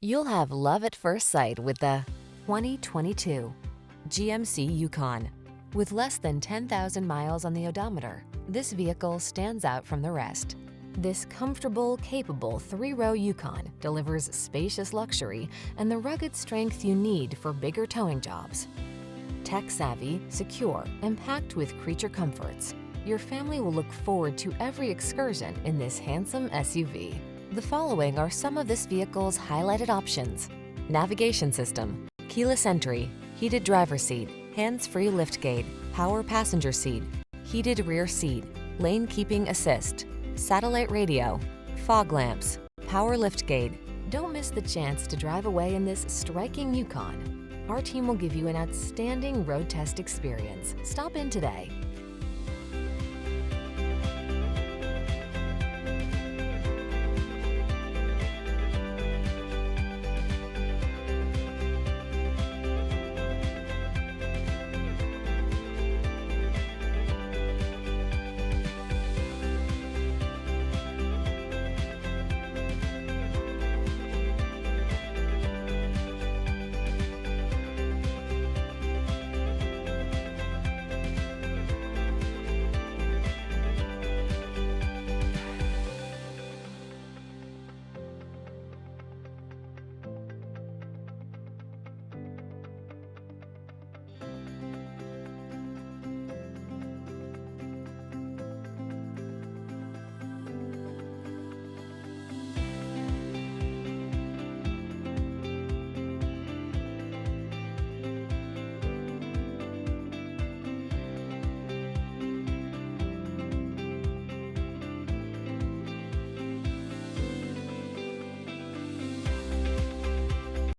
You'll have love at first sight with the 2022 GMC Yukon. With less than 10,000 miles on the odometer, this vehicle stands out from the rest. This comfortable, capable three-row Yukon delivers spacious luxury and the rugged strength you need for bigger towing jobs. Tech-savvy, secure, and packed with creature comforts, your family will look forward to every excursion in this handsome SUV. The following are some of this vehicle's highlighted options: navigation system, keyless entry, heated driver's seat, hands-free liftgate, power passenger seat, heated rear seat, lane keeping assist, satellite radio, fog lamps, power liftgate. Don't miss the chance to drive away in this striking Yukon. Our team will give you an outstanding road test experience. Stop in today.